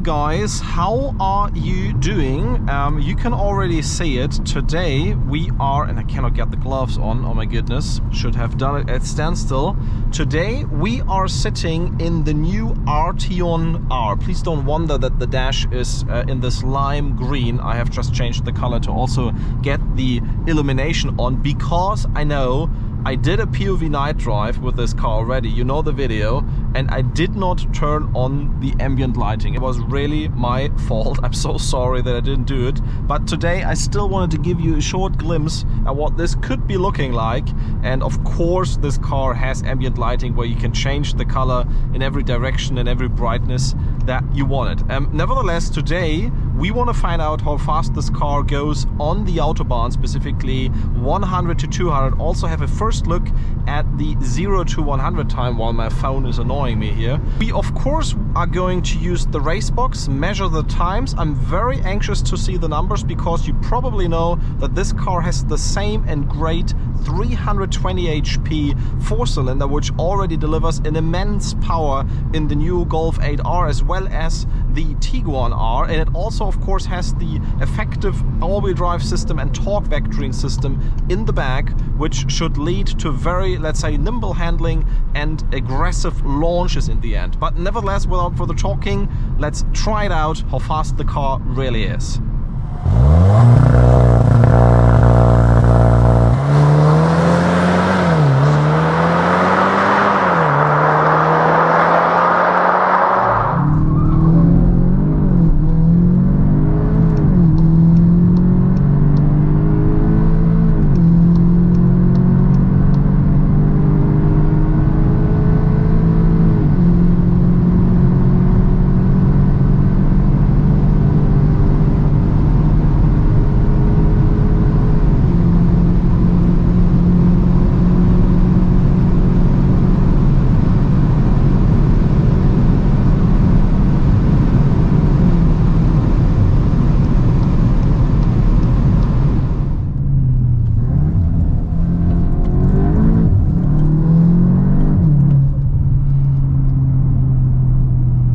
guys, how are you doing? You can already see it. Today we are, and I cannot get the gloves on, oh my goodness, should have done it at standstill. Today we are sitting in the new Arteon R. Please don't wonder that the dash is in this lime green. I have just changed the color to also get the illumination on, because I know I did a POV night drive with this car already, you know the video, and I did not turn on the ambient lighting. It was really my fault. I'm so sorry that I didn't do it. But today I still wanted to give you a short glimpse at what this could be looking like. And of course this car has ambient lighting where you can change the color in every direction and every brightness that you want it. Nevertheless, today we want to find out how fast this car goes on the Autobahn, specifically 100 to 200. Also have a first look at the 0 to 100 time while my phone is annoying me here. We of course are going to use the race box, measure the times. I'm very anxious to see the numbers, because you probably know that this car has the same and great 320 HP 4-cylinder, which already delivers an immense power in the new Golf 8R as well as the Tiguan R, and it also of course has the effective all-wheel drive system and torque vectoring system in the back, which should lead to very, let's say, nimble handling and aggressive launches in the end. But nevertheless, without further talking, let's try it out how fast the car really is.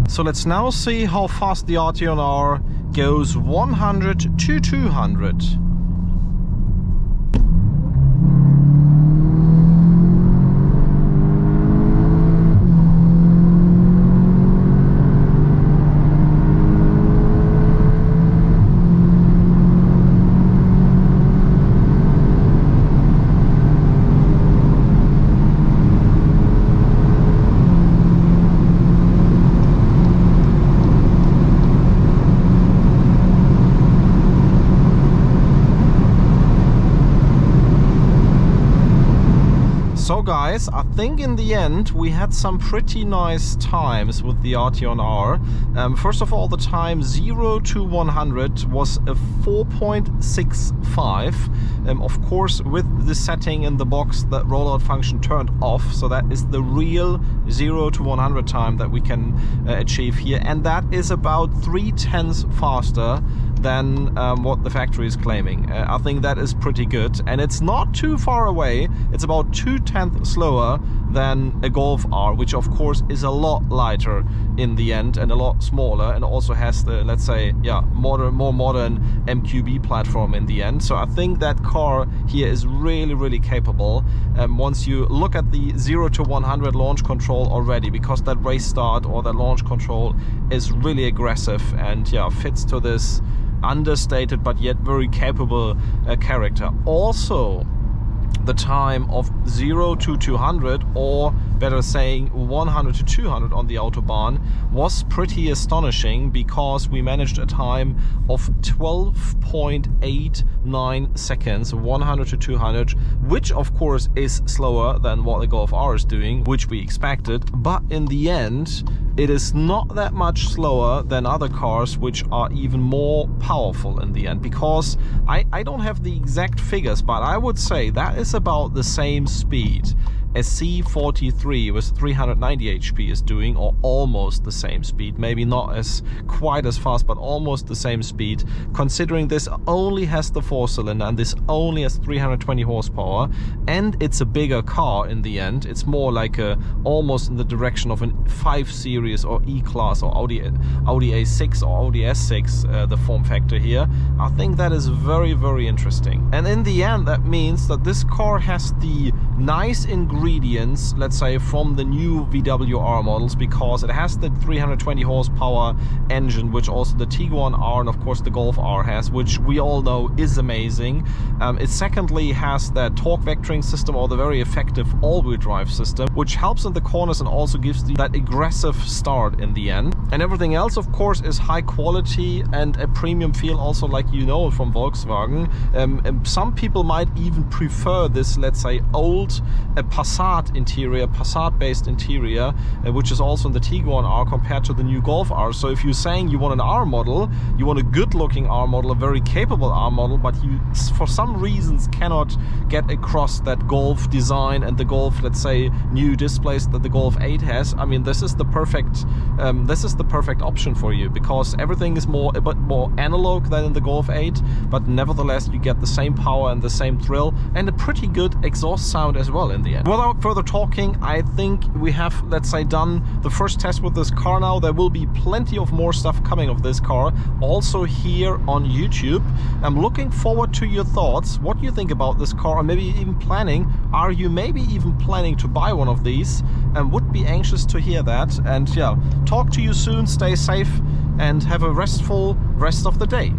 So let's now see how fast the Arteon R goes 100 to 200. So guys, I think in the end we had some pretty nice times with the Arteon R. First of all, the time 0 to 100 was a 4.65. Of course, with the setting in the box, that rollout function turned off, so that is the real 0 to 100 time that we can achieve here, and that is about 0.3 faster than what the factory is claiming. I think that is pretty good, and it's not too far away. It's about 0.2 slower than a Golf R, which of course is a lot lighter in the end and a lot smaller, and also has the, let's say, yeah, more modern MQB platform in the end. So I think that car here is really capable. Once you look at the 0 to 100 launch control already, because that race start or that launch control is really aggressive and yeah, fits to this understated but yet very capable character. Also, the time of 0 to 200, or better saying 100 to 200 on the Autobahn, was pretty astonishing, because we managed a time of 12.89 seconds, 100 to 200, which of course is slower than what the Golf R is doing, which we expected, but in the end it is not that much slower than other cars which are even more powerful in the end, because I don't have the exact figures, but I would say that is about the same speed a C43 with 390 HP is doing, or almost the same speed. Maybe not as quite as fast, but almost the same speed, considering this only has the 4-cylinder and this only has 320 horsepower, and it's a bigger car in the end. It's more like almost in the direction of a 5 Series or E-Class or Audi A6 or Audi S6, the form factor here. I think that is very, very interesting. And in the end, that means that this car has the nice ingredients, let's say, from the new VW R models, because it has the 320 horsepower engine, which also the Tiguan R and of course the Golf R has, which we all know is amazing. It secondly has that torque vectoring system, or the very effective all-wheel drive system, which helps in the corners and also gives that aggressive start in the end. And everything else, of course, is high quality and a premium feel, also, like you know from Volkswagen. Some people might even prefer this, let's say, old Passat interior, Passat-based interior, which is also in the Tiguan R, compared to the new Golf R. So if you're saying you want an R model, you want a good-looking R model, a very capable R model, but you, for some reasons, cannot get across that Golf design and the Golf, let's say, new displays that the Golf 8 has, I mean, this is the perfect option for you, because everything is a bit more analog than in the Golf 8, but nevertheless you get the same power and the same thrill and a pretty good exhaust sound as well in the end. Without further talking, I think we have, let's say, done the first test with this car now. There will be plenty of more stuff coming of this car, also here on YouTube. I'm looking forward to your thoughts, what you think about this car, or maybe even planning. Are you maybe even planning to buy one of these? And would be anxious to hear that. And yeah, talk to you soon, stay safe, and have a restful rest of the day.